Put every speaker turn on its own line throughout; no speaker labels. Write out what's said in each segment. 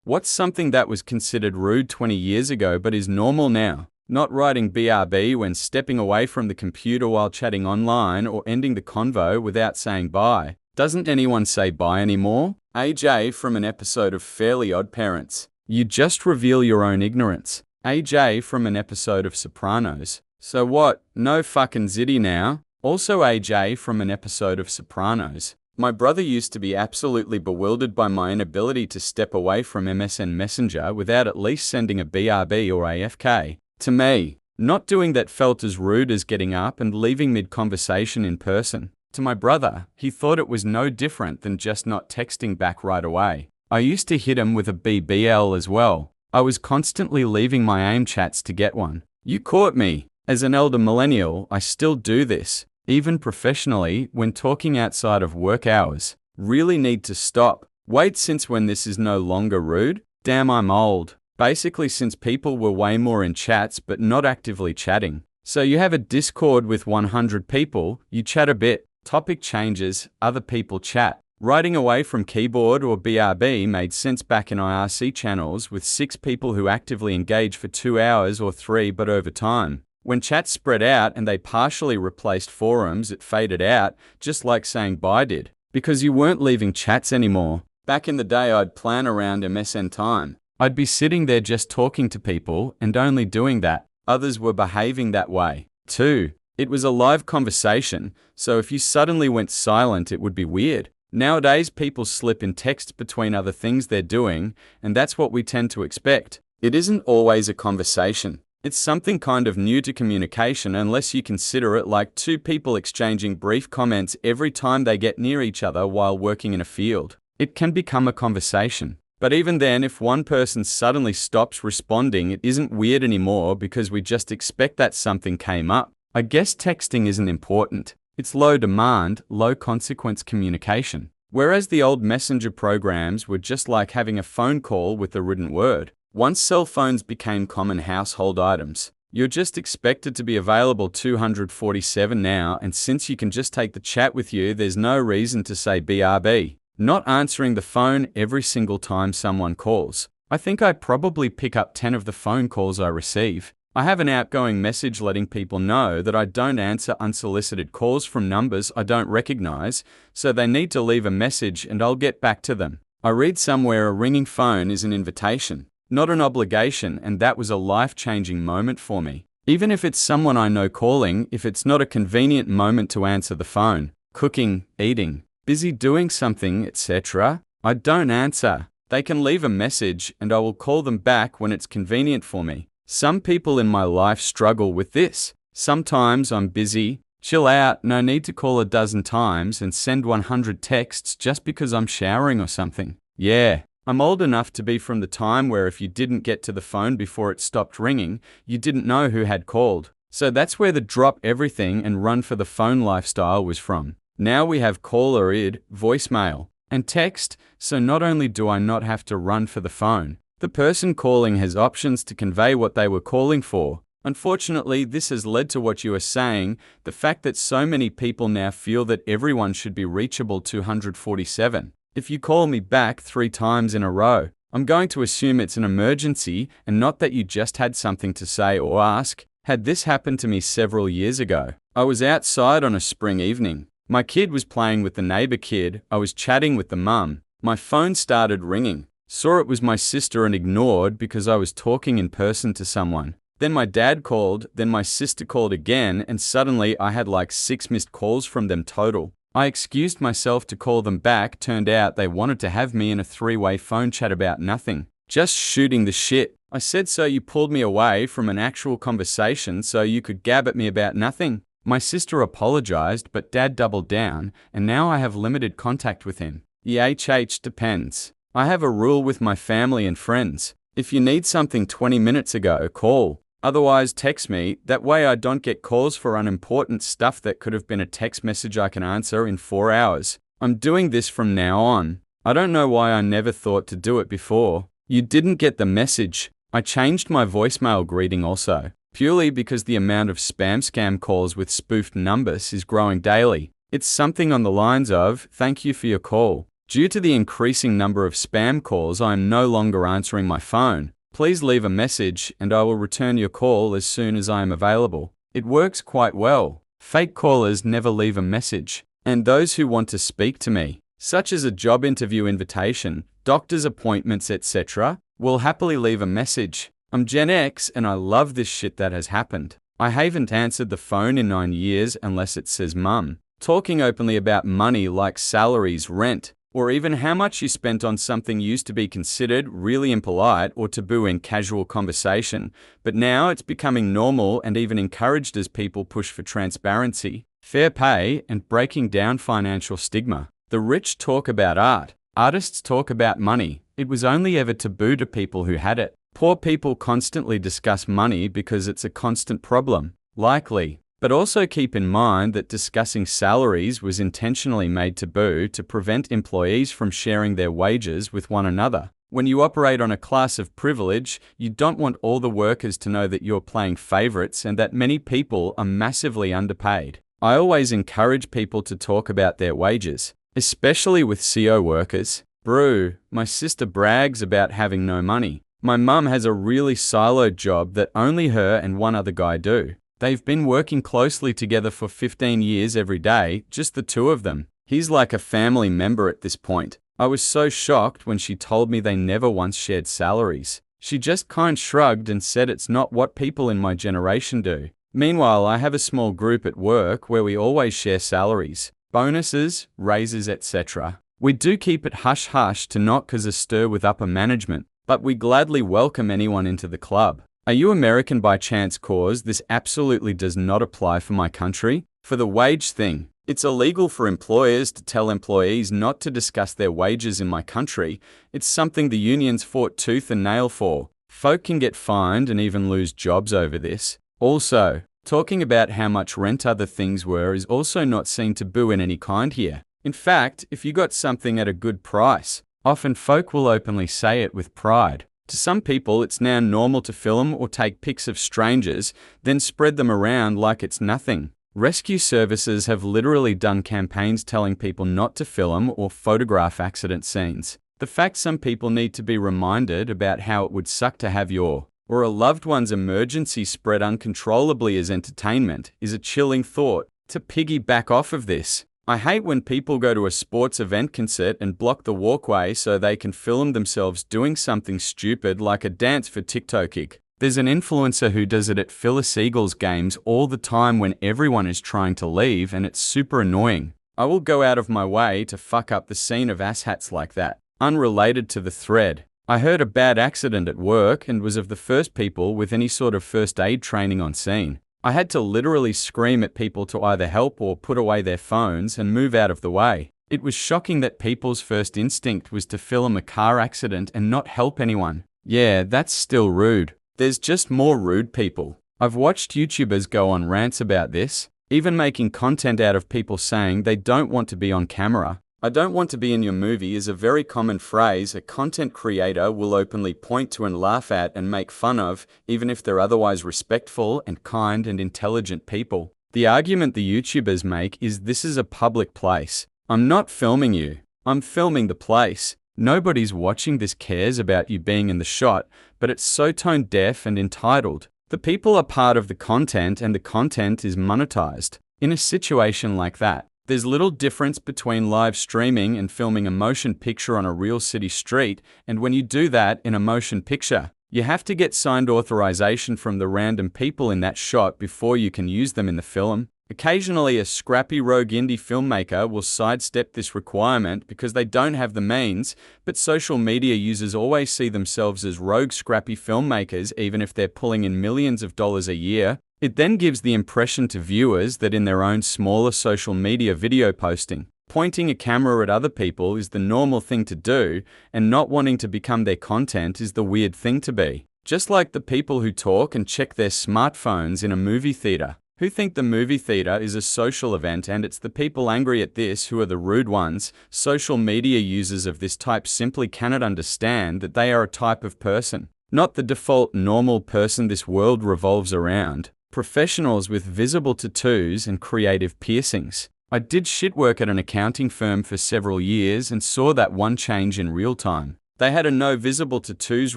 What's something that was considered rude 20 years ago but is normal now? Not writing BRB when stepping away from the computer while chatting online, or ending the convo without saying bye. Doesn't anyone say bye anymore? AJ from an episode of Fairly Odd Parents. You just reveal your own ignorance. AJ from an episode of Sopranos. So what? No fucking zitty now? Also AJ from an episode of Sopranos. My brother used to be absolutely bewildered by my inability to step away from MSN Messenger without at least sending a BRB or AFK. To me, not doing that felt as rude as getting up and leaving mid-conversation in person. To my brother, he thought it was no different than just not texting back right away. I used to hit him with a BBL as well. I was constantly leaving my AIM chats to get one. You caught me. As an elder millennial, I still do this, even professionally, when talking outside of work hours. Really need to stop. Wait, since when this is no longer rude? Damn, I'm old. Basically since people were way more in chats but not actively chatting. So you have a Discord with 100 people, you chat a bit, topic changes, other people chat. Writing away from keyboard or BRB made sense back in IRC channels with 6 people who actively engage for 2 hours or 3, but over time, when chats spread out and they partially replaced forums, it faded out, just like saying bye did. Because you weren't leaving chats anymore. Back in the day, I'd plan around MSN time. I'd be sitting there just talking to people and only doing that. Others were behaving that way, too. It was a live conversation, so if you suddenly went silent, it would be weird. Nowadays, people slip in text between other things they're doing, and that's what we tend to expect. It isn't always a conversation. It's something kind of new to communication unless you consider it like 2 people exchanging brief comments every time they get near each other while working in a field. It can become a conversation. But even then, if one person suddenly stops responding, it isn't weird anymore because we just expect that something came up. I guess texting isn't important. It's low demand, low consequence communication. Whereas the old messenger programs were just like having a phone call with a written word. Once cell phones became common household items, you're just expected to be available 247 now, and since you can just take the chat with you, there's no reason to say BRB. Not answering the phone every single time someone calls. I think I probably pick up 10 of the phone calls I receive. I have an outgoing message letting people know that I don't answer unsolicited calls from numbers I don't recognize, so they need to leave a message and I'll get back to them. I read somewhere a ringing phone is an invitation, not an obligation, and that was a life-changing moment for me. Even if it's someone I know calling, if it's not a convenient moment to answer the phone, cooking, eating, busy doing something, etc., I don't answer. They can leave a message and I will call them back when it's convenient for me. Some people in my life struggle with this. Sometimes I'm busy. Chill out, no need to call a dozen times and send 100 texts just because I'm showering or something. Yeah, I'm old enough to be from the time where if you didn't get to the phone before it stopped ringing, you didn't know who had called. So that's where the drop everything and run for the phone lifestyle was from. Now we have caller ID, voicemail, and text, so not only do I not have to run for the phone, the person calling has options to convey what they were calling for. Unfortunately, this has led to what you are saying, the fact that so many people now feel that everyone should be reachable 247. If you call me back 3 times in a row, I'm going to assume it's an emergency and not that you just had something to say or ask. Had this happened to me several years ago. I was outside on a spring evening. My kid was playing with the neighbor kid. I was chatting with the mum. My phone started ringing. Saw it was my sister and ignored because I was talking in person to someone. Then my dad called, then my sister called again, and suddenly I had like 6 missed calls from them total. I excused myself to call them back. Turned out they wanted to have me in a 3-way phone chat about nothing. Just shooting the shit. I said, so you pulled me away from an actual conversation so you could gab at me about nothing? My sister apologized, but Dad doubled down, and now I have limited contact with him. Depends. I have a rule with my family and friends. If you need something 20 minutes ago, call. Otherwise, text me. That way I don't get calls for unimportant stuff that could have been a text message I can answer in 4 hours. I'm doing this from now on. I don't know why I never thought to do it before. You didn't get the message. I changed my voicemail greeting also. Purely because the amount of scam calls with spoofed numbers is growing daily. It's something on the lines of, thank you for your call. Due to the increasing number of spam calls, I am no longer answering my phone. Please leave a message and I will return your call as soon as I am available. It works quite well. Fake callers never leave a message. And those who want to speak to me, such as a job interview invitation, doctor's appointments, etc., will happily leave a message. I'm Gen X and I love this shit that has happened. I haven't answered the phone in 9 years unless it says mum. Talking openly about money like salaries, rent, or even how much you spent on something used to be considered really impolite or taboo in casual conversation, but now it's becoming normal and even encouraged as people push for transparency, fair pay, and breaking down financial stigma. The rich talk about art. Artists talk about money. It was only ever taboo to people who had it. Poor people constantly discuss money because it's a constant problem. Likely. But also keep in mind that discussing salaries was intentionally made taboo to prevent employees from sharing their wages with one another. When you operate on a class of privilege, you don't want all the workers to know that you're playing favorites and that many people are massively underpaid. I always encourage people to talk about their wages, especially with CO workers. Brew, my sister brags about having no money. My mum has a really siloed job that only her and one other guy do. They've been working closely together for 15 years every day, just the two of them. He's like a family member at this point. I was so shocked when she told me they never once shared salaries. She just kind shrugged and said it's not what people in my generation do. Meanwhile, I have a small group at work where we always share salaries, bonuses, raises, etc. We do keep it hush-hush to not cause a stir with upper management, but we gladly welcome anyone into the club. Are you American by chance? Cause this absolutely does not apply for my country. For the wage thing, it's illegal for employers to tell employees not to discuss their wages in my country. It's something the unions fought tooth and nail for. Folk can get fined and even lose jobs over this. Also, talking about how much rent other things were is also not seen taboo in any kind here. In fact, if you got something at a good price, often folk will openly say it with pride. To some people, it's now normal to film or take pics of strangers, then spread them around like it's nothing. Rescue services have literally done campaigns telling people not to film or photograph accident scenes. The fact some people need to be reminded about how it would suck to have your or a loved one's emergency spread uncontrollably as entertainment is a chilling thought. To piggyback off of this, I hate when people go to a sports event concert and block the walkway so they can film themselves doing something stupid like a dance for TikTok. There's an influencer who does it at Phyllis Eagles games all the time when everyone is trying to leave, and it's super annoying. I will go out of my way to fuck up the scene of asshats like that. Unrelated to the thread, I heard a bad accident at work and was of the first people with any sort of first aid training on scene. I had to literally scream at people to either help or put away their phones and move out of the way. It was shocking that people's first instinct was to film a car accident and not help anyone. Yeah, that's still rude. There's just more rude people. I've watched YouTubers go on rants about this, even making content out of people saying they don't want to be on camera. I don't want to be in your movie is a very common phrase a content creator will openly point to and laugh at and make fun of, even if they're otherwise respectful and kind and intelligent people. The argument the YouTubers make is this is a public place. I'm not filming you. I'm filming the place. Nobody's watching this cares about you being in the shot, but it's so tone deaf and entitled. The people are part of the content and the content is monetized. In a situation like that, there's little difference between live streaming and filming a motion picture on a real city street, and when you do that in a motion picture, you have to get signed authorization from the random people in that shot before you can use them in the film. Occasionally, a scrappy rogue indie filmmaker will sidestep this requirement because they don't have the means, but social media users always see themselves as rogue scrappy filmmakers even if they're pulling in millions of dollars a year. It then gives the impression to viewers that in their own smaller social media video posting, pointing a camera at other people is the normal thing to do, and not wanting to become their content is the weird thing to be. Just like the people who talk and check their smartphones in a movie theater, who think the movie theater is a social event and it's the people angry at this who are the rude ones. Social media users of this type simply cannot understand that they are a type of person, not the default normal person this world revolves around. Professionals with visible tattoos and creative piercings. I did shit work at an accounting firm for several years and saw that one change in real time. They had a no visible tattoos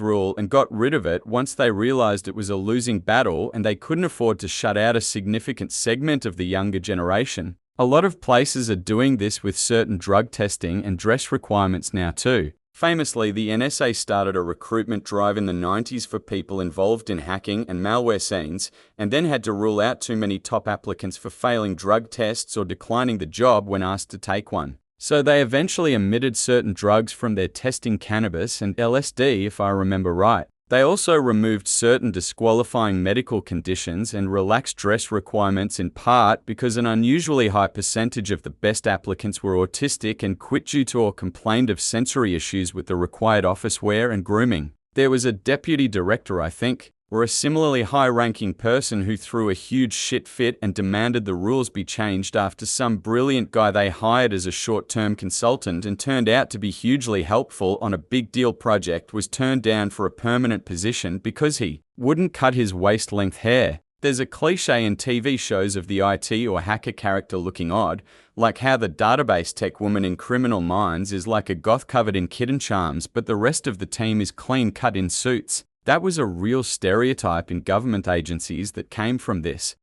rule and got rid of it once they realized it was a losing battle and they couldn't afford to shut out a significant segment of the younger generation. A lot of places are doing this with certain drug testing and dress requirements now too. Famously, the NSA started a recruitment drive in the 90s for people involved in hacking and malware scenes, and then had to rule out too many top applicants for failing drug tests or declining the job when asked to take one. So they eventually omitted certain drugs from their testing, cannabis and LSD if I remember right. They also removed certain disqualifying medical conditions and relaxed dress requirements in part because an unusually high percentage of the best applicants were autistic and quit due to or complained of sensory issues with the required office wear and grooming. There was a deputy director, I think, or a similarly high-ranking person who threw a huge shit fit and demanded the rules be changed after some brilliant guy they hired as a short-term consultant and turned out to be hugely helpful on a big-deal project was turned down for a permanent position because he wouldn't cut his waist-length hair. There's a cliche in TV shows of the IT or hacker character looking odd, like how the database tech woman in Criminal Minds is like a goth covered in kitten charms, but the rest of the team is clean-cut in suits. That was a real stereotype in government agencies that came from this.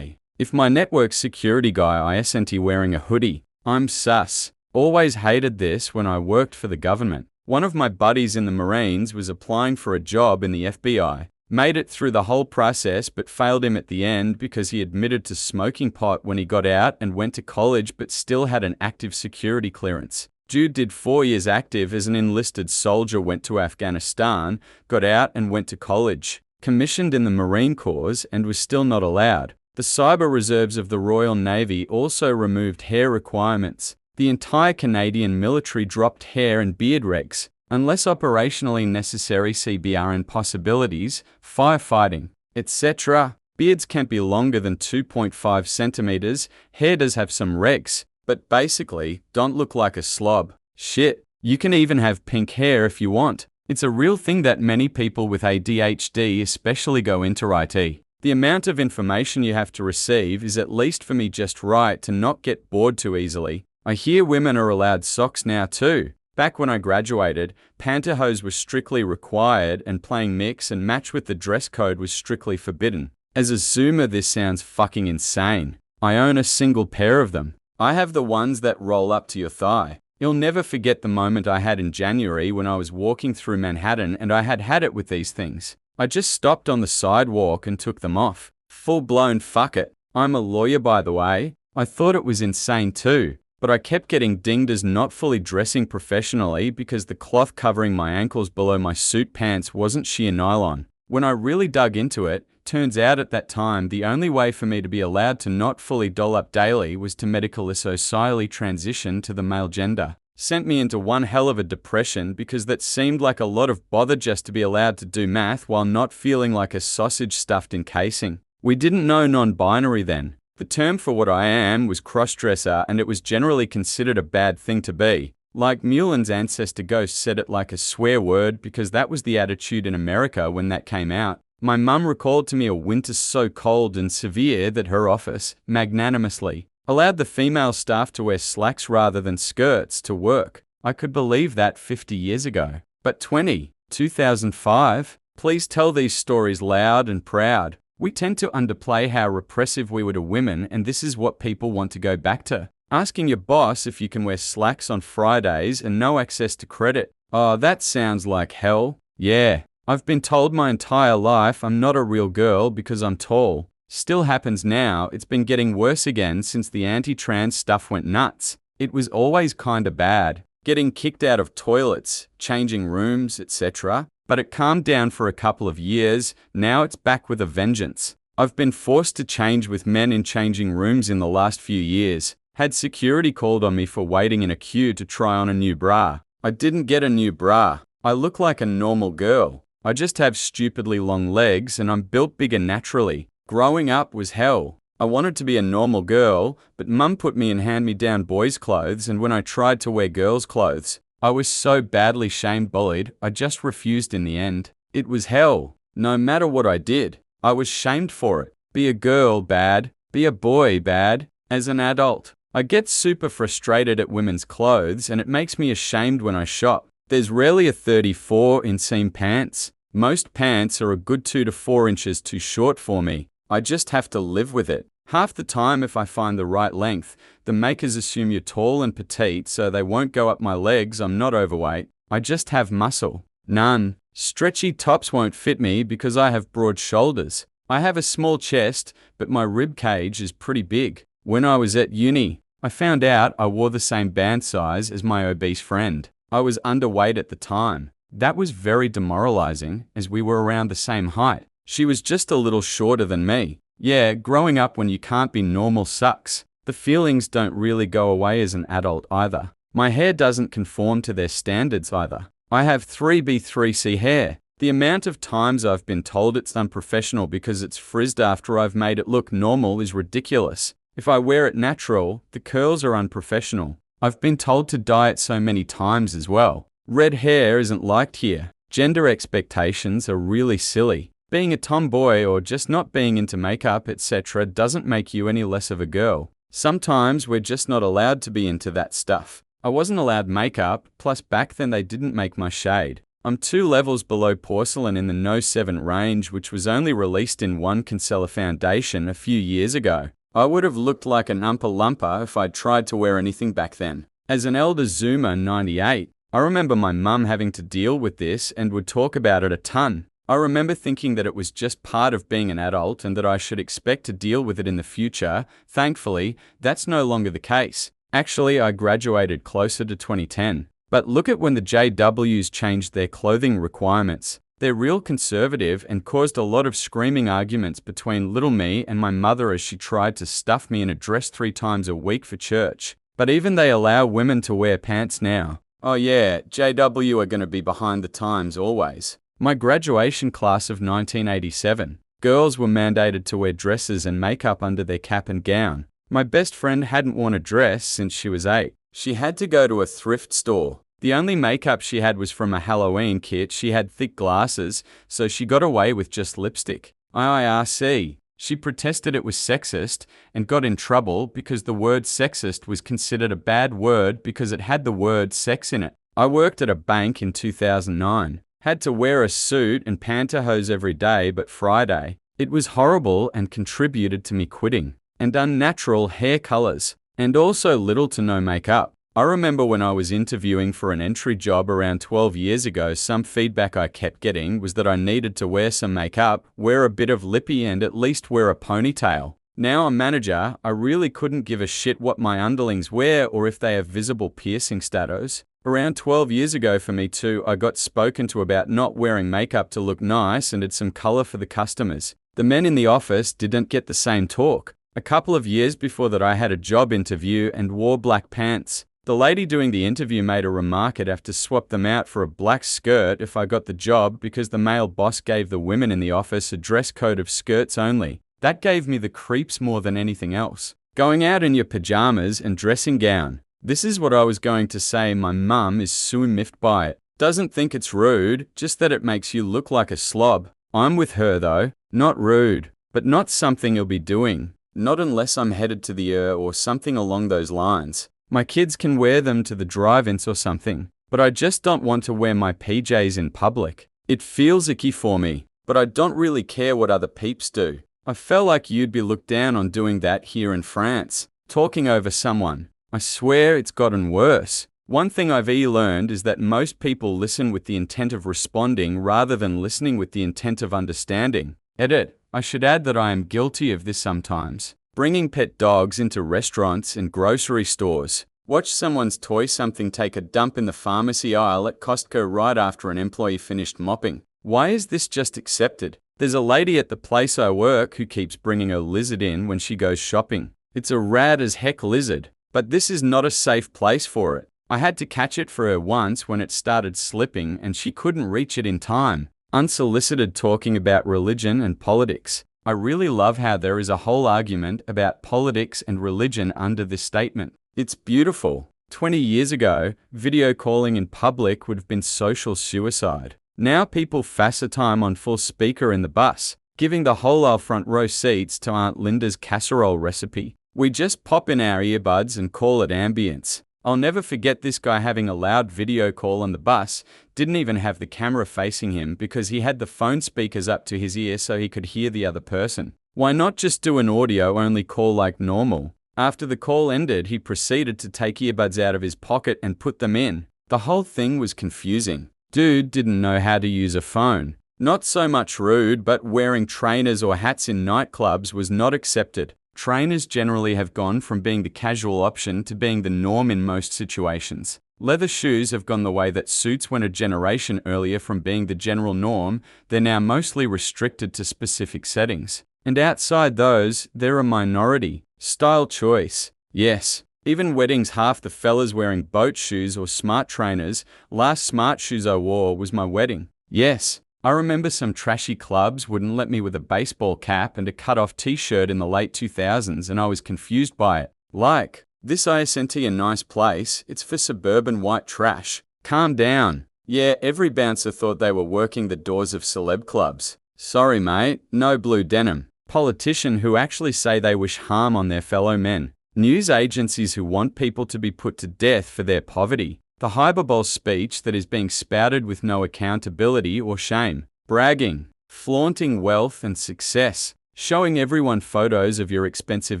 If my network security guy isn't wearing a hoodie, I'm sus. Always hated this when I worked for the government. One of my buddies in the Marines was applying for a job in the FBI. Made it through the whole process but failed him at the end because he admitted to smoking pot when he got out and went to college but still had an active security clearance. Dude did 4 years active as an enlisted soldier, went to Afghanistan, got out and went to college, commissioned in the Marine Corps and was still not allowed. The cyber reserves of the Royal Navy also removed hair requirements. The entire Canadian military dropped hair and beard regs. Unless operationally necessary, CBRN possibilities, firefighting, etc. Beards can't be longer than 2.5 centimeters. Hair does have some regs. But basically, don't look like a slob. Shit, you can even have pink hair if you want. It's a real thing that many people with ADHD especially go into IT. The amount of information you have to receive is, at least for me, just right to not get bored too easily. I hear women are allowed socks now too. Back when I graduated, pantyhose was strictly required and playing mix and match with the dress code was strictly forbidden. As a Zoomer, this sounds fucking insane. I own a single pair of them. I have the ones that roll up to your thigh. You'll never forget the moment I had in January when I was walking through Manhattan and I had it with these things. I just stopped on the sidewalk and took them off. Full-blown fuck it. I'm a lawyer, by the way. I thought it was insane too, but I kept getting dinged as not fully dressing professionally because the cloth covering my ankles below my suit pants wasn't sheer nylon. When I really dug into it, turns out at that time the only way for me to be allowed to not fully doll up daily was to medically transition to the male gender. Sent me into one hell of a depression because that seemed like a lot of bother just to be allowed to do math while not feeling like a sausage stuffed in casing. We didn't know non-binary then. The term for what I am was crossdresser, and it was generally considered a bad thing to be. Like Mulan's ancestor ghost said it like a swear word because that was the attitude in America when that came out. My mum recalled to me a winter so cold and severe that her office, magnanimously, allowed the female staff to wear slacks rather than skirts to work. I could believe that 50 years ago. But 2005, please tell these stories loud and proud. We tend to underplay how repressive we were to women, and this is what people want to go back to. Asking your boss if you can wear slacks on Fridays and no access to credit. Oh, that sounds like hell. Yeah. I've been told my entire life I'm not a real girl because I'm tall. Still happens now. It's been getting worse again since the anti-trans stuff went nuts. It was always kinda bad. Getting kicked out of toilets, changing rooms, etc. But it calmed down for a couple of years. Now it's back with a vengeance. I've been forced to change with men in changing rooms in the last few years. Had security called on me for waiting in a queue to try on a new bra. I didn't get a new bra. I look like a normal girl. I just have stupidly long legs and I'm built bigger naturally. Growing up was hell. I wanted to be a normal girl, but mum put me in hand-me-down boys' clothes, and when I tried to wear girls' clothes, I was so badly bullied, I just refused in the end. It was hell. No matter what I did, I was shamed for it. Be a girl, bad. Be a boy, bad. As an adult, I get super frustrated at women's clothes and it makes me ashamed when I shop. There's rarely a 34 inseam pants. Most pants are a good 2 to 4 inches too short for me. I just have to live with it. Half the time if I find the right length, the makers assume you're tall and petite so they won't go up my legs. I'm not overweight. I just have muscle. None. Stretchy tops won't fit me because I have broad shoulders. I have a small chest, but my rib cage is pretty big. When I was at uni, I found out I wore the same band size as my obese friend. I was underweight at the time. That was very demoralizing as we were around the same height. She was just a little shorter than me. Yeah, growing up when you can't be normal sucks. The feelings don't really go away as an adult either. My hair doesn't conform to their standards either. I have 3B3C hair. The amount of times I've been told it's unprofessional because it's frizzed after I've made it look normal is ridiculous. If I wear it natural, the curls are unprofessional. I've been told to dye it so many times as well. Red hair isn't liked here. Gender expectations are really silly. Being a tomboy or just not being into makeup, etc. doesn't make you any less of a girl. Sometimes we're just not allowed to be into that stuff. I wasn't allowed makeup, plus back then they didn't make my shade. I'm 2 levels below porcelain in the No 7 range, which was only released in one concealer foundation a few years ago. I would have looked like an Oompa Loompa if I'd tried to wear anything back then. As an elder Zoomer 98, I remember my mum having to deal with this and would talk about it a ton. I remember thinking that it was just part of being an adult and that I should expect to deal with it in the future. Thankfully, that's no longer the case. Actually, I graduated closer to 2010. But look at when the JWs changed their clothing requirements. They're real conservative and caused a lot of screaming arguments between little me and my mother as she tried to stuff me in a dress 3 times a week for church. But even they allow women to wear pants now. Oh yeah, JW are gonna be behind the times always. My graduation class of 1987, girls were mandated to wear dresses and makeup under their cap and gown. My best friend hadn't worn a dress since she was 8. She had to go to a thrift store. The only makeup she had was from a Halloween kit. She had thick glasses, so she got away with just lipstick. IIRC. She protested it was sexist and got in trouble because the word sexist was considered a bad word because it had the word sex in it. I worked at a bank in 2009. Had to wear a suit and pantyhose every day but Friday. It was horrible and contributed to me quitting. And unnatural hair colors. And also little to no makeup. I remember when I was interviewing for an entry job around 12 years ago, some feedback I kept getting was that I needed to wear some makeup, wear a bit of lippy and at least wear a ponytail. Now a manager, I really couldn't give a shit what my underlings wear or if they have visible piercing status. Around 12 years ago for me too, I got spoken to about not wearing makeup to look nice and add some color for the customers. The men in the office didn't get the same talk. A couple of years before that I had a job interview and wore black pants. The lady doing the interview made a remark I'd have to swap them out for a black skirt if I got the job because the male boss gave the women in the office a dress code of skirts only. That gave me the creeps more than anything else. Going out in your pajamas and dressing gown. This is what I was going to say. My mum is so miffed by it. Doesn't think it's rude, just that it makes you look like a slob. I'm with her though. Not rude, but not something you'll be doing. Not unless I'm headed to the or something along those lines. My kids can wear them to the drive-ins or something, but I just don't want to wear my PJs in public. It feels icky for me, but I don't really care what other peeps do. I felt like you'd be looked down on doing that here in France, talking over someone. I swear it's gotten worse. One thing I've learned is that most people listen with the intent of responding rather than listening with the intent of understanding. Edit. I should add that I am guilty of this sometimes. Bringing pet dogs into restaurants and grocery stores. Watch someone's toy something take a dump in the pharmacy aisle at Costco right after an employee finished mopping. Why is this just accepted? There's a lady at the place I work who keeps bringing a lizard in when she goes shopping. It's a rad as heck lizard, but this is not a safe place for it. I had to catch it for her once when it started slipping and she couldn't reach it in time. Unsolicited talking about religion and politics. I really love how there is a whole argument about politics and religion under this statement. It's beautiful. 20 years ago, video calling in public would have been social suicide. Now people FaceTime on full speaker in the bus, giving the whole aisle front row seats to Aunt Linda's casserole recipe. We just pop in our earbuds and call it ambience. I'll never forget this guy having a loud video call on the bus, didn't even have the camera facing him because he had the phone speakers up to his ear so he could hear the other person. Why not just do an audio-only call like normal? After the call ended, he proceeded to take earbuds out of his pocket and put them in. The whole thing was confusing. Dude didn't know how to use a phone. Not so much rude, but wearing trainers or hats in nightclubs was not accepted. Trainers generally have gone from being the casual option to being the norm in most situations. Leather shoes have gone the way that suits went a generation earlier from being the general norm. They're now mostly restricted to specific settings. And outside those, they're a minority. Style choice. Yes. Even weddings, half the fellas wearing boat shoes or smart trainers. Last smart shoes I wore was my wedding. Yes. I remember some trashy clubs wouldn't let me with a baseball cap and a cut-off t-shirt in the late 2000s, and I was confused by it. Like, this isn't a nice place, it's for suburban white trash. Calm down. Yeah, every bouncer thought they were working the doors of celeb clubs. Sorry mate, no blue denim. Politicians who actually say they wish harm on their fellow men. News agencies who want people to be put to death for their poverty. The hyperbole speech that is being spouted with no accountability or shame. Bragging. Flaunting wealth and success. Showing everyone photos of your expensive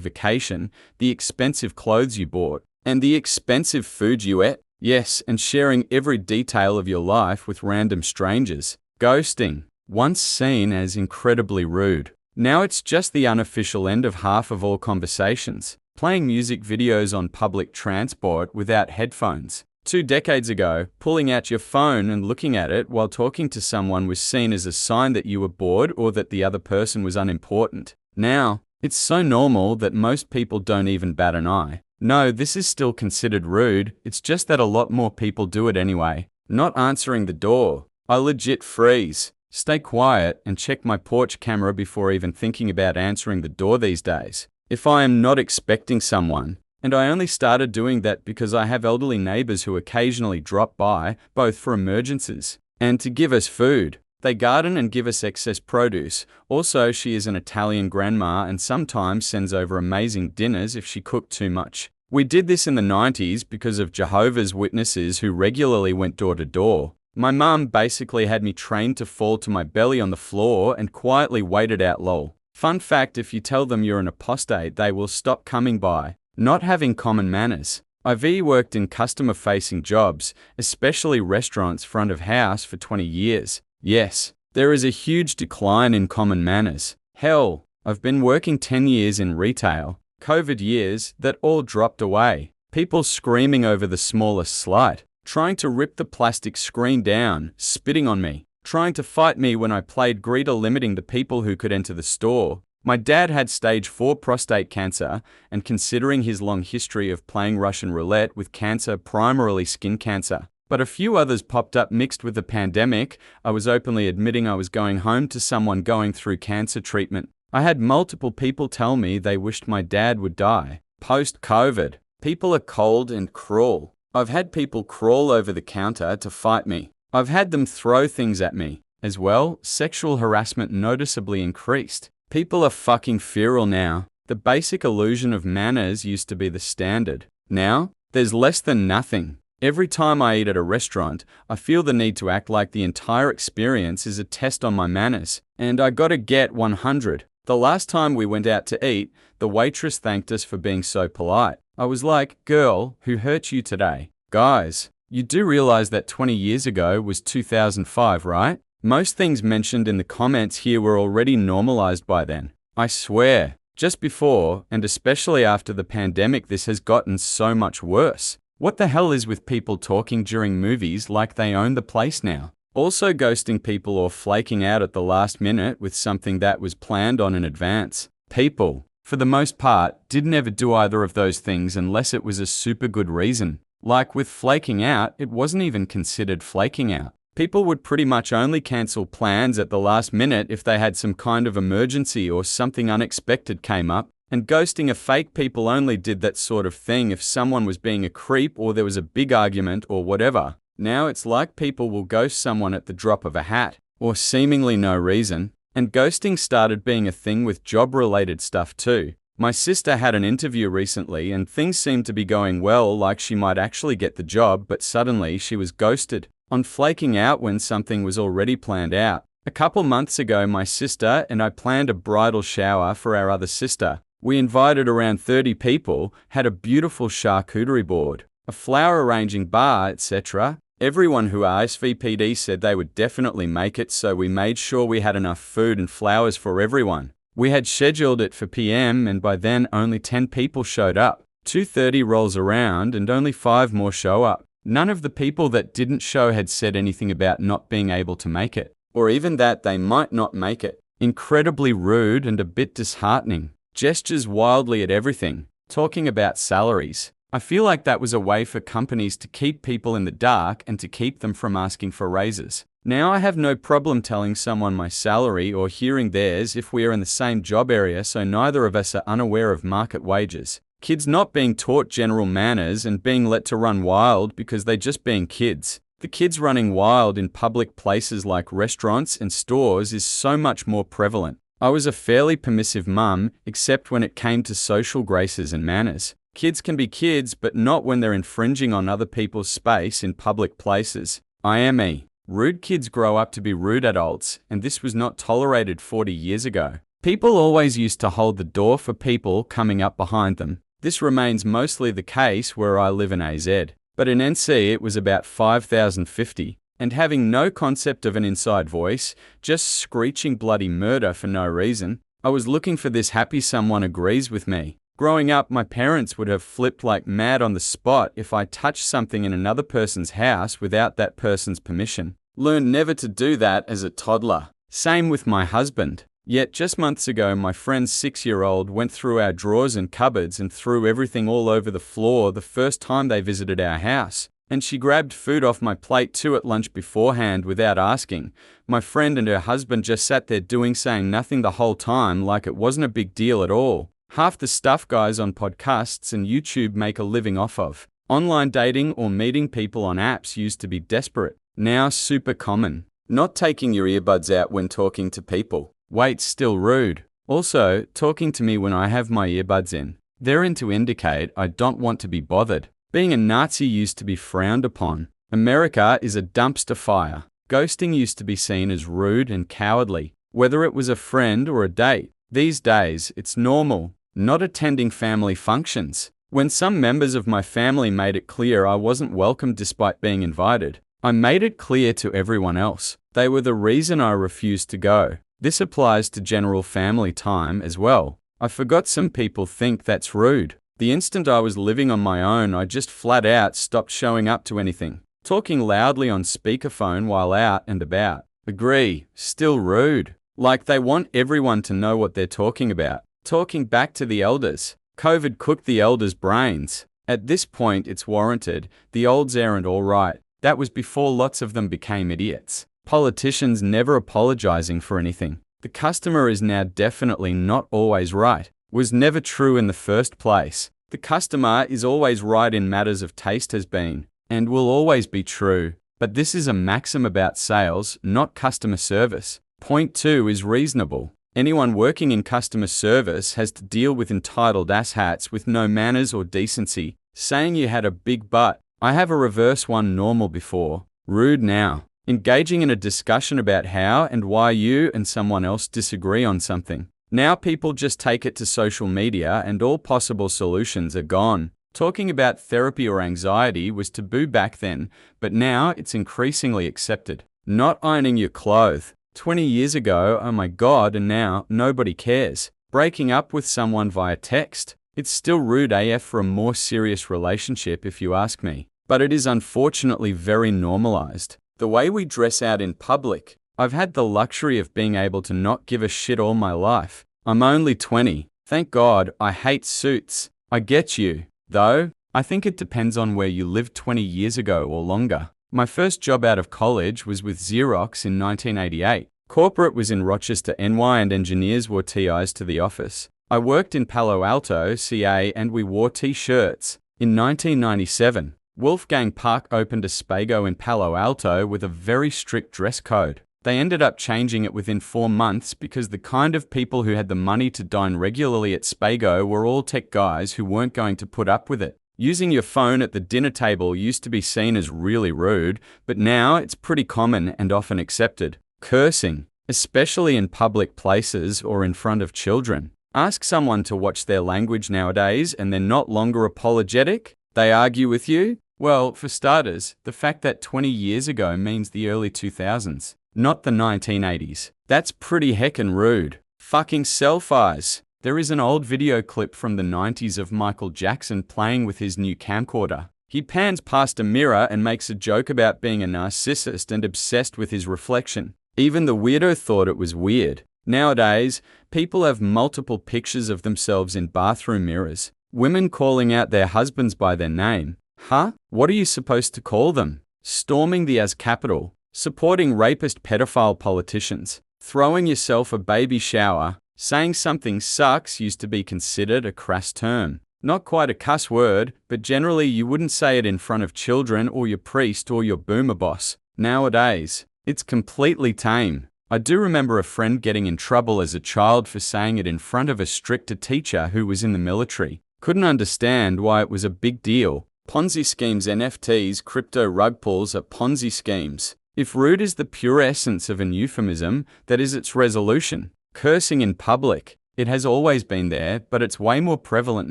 vacation, the expensive clothes you bought, and the expensive food you ate. Yes, and sharing every detail of your life with random strangers. Ghosting. Once seen as incredibly rude. Now it's just the unofficial end of half of all conversations. Playing music videos on public transport without headphones. 2 decades ago, pulling out your phone and looking at it while talking to someone was seen as a sign that you were bored or that the other person was unimportant. Now, it's so normal that most people don't even bat an eye. No, this is still considered rude, it's just that a lot more people do it anyway. Not answering the door. I legit freeze. Stay quiet and check my porch camera before even thinking about answering the door these days. If I am not expecting someone, and I only started doing that because I have elderly neighbors who occasionally drop by, both for emergencies and to give us food. They garden and give us excess produce. Also, she is an Italian grandma and sometimes sends over amazing dinners if she cooked too much. We did this in the 90s because of Jehovah's Witnesses who regularly went door to door. My mum basically had me trained to fall to my belly on the floor and quietly wait it out lol. Fun fact, if you tell them you're an apostate, they will stop coming by. Not having common manners. I've worked in customer-facing jobs, especially restaurants front of house for 20 years. Yes, there is a huge decline in common manners. Hell, I've been working 10 years in retail. COVID years, that all dropped away. People screaming over the smallest slight. Trying to rip the plastic screen down, spitting on me. Trying to fight me when I played greeter, limiting the people who could enter the store. My dad had stage 4 prostate cancer, and considering his long history of playing Russian roulette with cancer, primarily skin cancer, but a few others popped up mixed with the pandemic, I was openly admitting I was going home to someone going through cancer treatment. I had multiple people tell me they wished my dad would die. Post-COVID, people are cold and cruel. I've had people crawl over the counter to fight me. I've had them throw things at me. As well, sexual harassment noticeably increased. People are fucking feral now. The basic illusion of manners used to be the standard. Now, there's less than nothing. Every time I eat at a restaurant, I feel the need to act like the entire experience is a test on my manners. And I gotta get 100. The last time we went out to eat, the waitress thanked us for being so polite. I was like, girl, who hurt you today? Guys, you do realize that 20 years ago was 2005, right? Most things mentioned in the comments here were already normalized by then. I swear, just before, and especially after the pandemic, this has gotten so much worse. What the hell is with people talking during movies like they own the place now? Also ghosting people or flaking out at the last minute with something that was planned on in advance. People, for the most part, didn't ever do either of those things unless it was a super good reason. Like with flaking out, it wasn't even considered flaking out. People would pretty much only cancel plans at the last minute if they had some kind of emergency or something unexpected came up, and ghosting a fake people only did that sort of thing if someone was being a creep or there was a big argument or whatever. Now it's like people will ghost someone at the drop of a hat, or seemingly no reason, and ghosting started being a thing with job-related stuff too. My sister had an interview recently and things seemed to be going well, like she might actually get the job, but suddenly she was ghosted on flaking out when something was already planned out. A couple months ago, my sister and I planned a bridal shower for our other sister. We invited around 30 people, had a beautiful charcuterie board, a flower arranging bar, etc. Everyone who RSVP'd said they would definitely make it, so we made sure we had enough food and flowers for everyone. We had scheduled it for PM and by then only 10 people showed up. 2:30 rolls around and only 5 more show up. None of the people that didn't show had said anything about not being able to make it, or even that they might not make it. Incredibly rude and a bit disheartening. Gestures wildly at everything. Talking about salaries. I feel like that was a way for companies to keep people in the dark and to keep them from asking for raises. Now I have no problem telling someone my salary or hearing theirs if we are in the same job area, so neither of us are unaware of market wages. Kids not being taught general manners and being let to run wild because they just being kids. The kids running wild in public places like restaurants and stores is so much more prevalent. I was a fairly permissive mum, except when it came to social graces and manners. Kids can be kids, but not when they're infringing on other people's space in public places. IME. Rude kids grow up to be rude adults, and this was not tolerated 40 years ago. People always used to hold the door for people coming up behind them. This remains mostly the case where I live in AZ, but in NC it was about 5,050, and having no concept of an inside voice, just screeching bloody murder for no reason. I was looking for this happy someone agrees with me. Growing up, my parents would have flipped like mad on the spot if I touched something in another person's house without that person's permission. Learned never to do that as a toddler. Same with my husband. Yet just months ago, my friend's 6-year-old went through our drawers and cupboards and threw everything all over the floor the first time they visited our house. And she grabbed food off my plate too at lunch beforehand without asking. My friend and her husband just sat there saying nothing the whole time, like it wasn't a big deal at all. Half the stuff guys on podcasts and YouTube make a living off of. Online dating or meeting people on apps used to be desperate. Now super common. Not taking your earbuds out when talking to people. Wait, still rude. Also, talking to me when I have my earbuds in. They're in to indicate I don't want to be bothered. Being a Nazi used to be frowned upon. America is a dumpster fire. Ghosting used to be seen as rude and cowardly, whether it was a friend or a date. These days, it's normal. Not attending family functions. When some members of my family made it clear I wasn't welcome despite being invited, I made it clear to everyone else. They were the reason I refused to go. This applies to general family time as well. I forgot some people think that's rude. The instant I was living on my own, I just flat out stopped showing up to anything. Talking loudly on speakerphone while out and about. Agree, still rude. Like they want everyone to know what they're talking about. Talking back to the elders. COVID cooked the elders' brains. At this point, it's warranted. The olds aren't all right. That was before lots of them became idiots. Politicians never apologizing for anything. The customer is now definitely not always right. Was never true in the first place. The customer is always right in matters of taste has been, and will always be true. But this is a maxim about sales, not customer service. Point 2 is reasonable. Anyone working in customer service has to deal with entitled asshats with no manners or decency, saying you had a big butt. I have a reverse one normal before. Rude now. Engaging in a discussion about how and why you and someone else disagree on something. Now people just take it to social media and all possible solutions are gone. Talking about therapy or anxiety was taboo back then, but now it's increasingly accepted. Not ironing your clothes. 20 years ago, oh my god, and now nobody cares. Breaking up with someone via text. It's still rude AF for a more serious relationship if you ask me. But it is unfortunately very normalized. The way we dress out in public. I've had the luxury of being able to not give a shit all my life. I'm only 20. Thank God, I hate suits. I get you. Though, I think it depends on where you lived 20 years ago or longer. My first job out of college was with Xerox in 1988. Corporate was in Rochester, NY, and engineers wore TIs to the office. I worked in Palo Alto, CA, and we wore t-shirts. In 1997, Wolfgang Puck opened a Spago in Palo Alto with a very strict dress code. They ended up changing it within 4 months because the kind of people who had the money to dine regularly at Spago were all tech guys who weren't going to put up with it. Using your phone at the dinner table used to be seen as really rude, but now it's pretty common and often accepted. Cursing, especially in public places or in front of children. Ask someone to watch their language nowadays and they're not longer apologetic. They argue with you. Well, for starters, the fact that 20 years ago means the early 2000s, not the 1980s. That's pretty heckin' rude. Fucking selfies. There is an old video clip from the 90s of Michael Jackson playing with his new camcorder. He pans past a mirror and makes a joke about being a narcissist and obsessed with his reflection. Even the weirdo thought it was weird. Nowadays, people have multiple pictures of themselves in bathroom mirrors. Women calling out their husbands by their name. Huh? What are you supposed to call them? Storming the as capital. Supporting rapist pedophile politicians. Throwing yourself a baby shower. Saying something sucks used to be considered a crass term. Not quite a cuss word, but generally you wouldn't say it in front of children or your priest or your boomer boss. Nowadays, it's completely tame. I do remember a friend getting in trouble as a child for saying it in front of a stricter teacher who was in the military. Couldn't understand why it was a big deal. Ponzi schemes, NFTs, crypto rug pulls are Ponzi schemes. If rude is the pure essence of an euphemism, that is its resolution. Cursing in public. It has always been there, but it's way more prevalent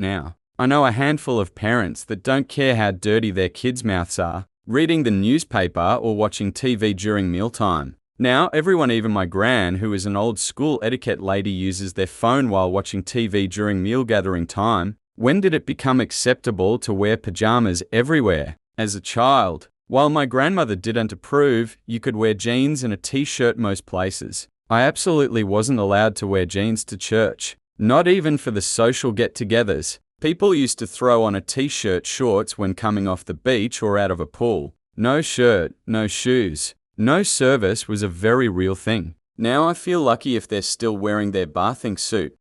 now. I know a handful of parents that don't care how dirty their kids' mouths are, reading the newspaper or watching TV during mealtime. Now, everyone, even my gran, who is an old school etiquette lady, uses their phone while watching TV during meal gathering time. When did it become acceptable to wear pajamas everywhere? As a child, while my grandmother didn't approve, you could wear jeans and a t-shirt most places. I absolutely wasn't allowed to wear jeans to church. Not even for the social get-togethers. People used to throw on a t-shirt, shorts when coming off the beach or out of a pool. No shirt, no shoes. No service was a very real thing. Now I feel lucky if they're still wearing their bathing suit.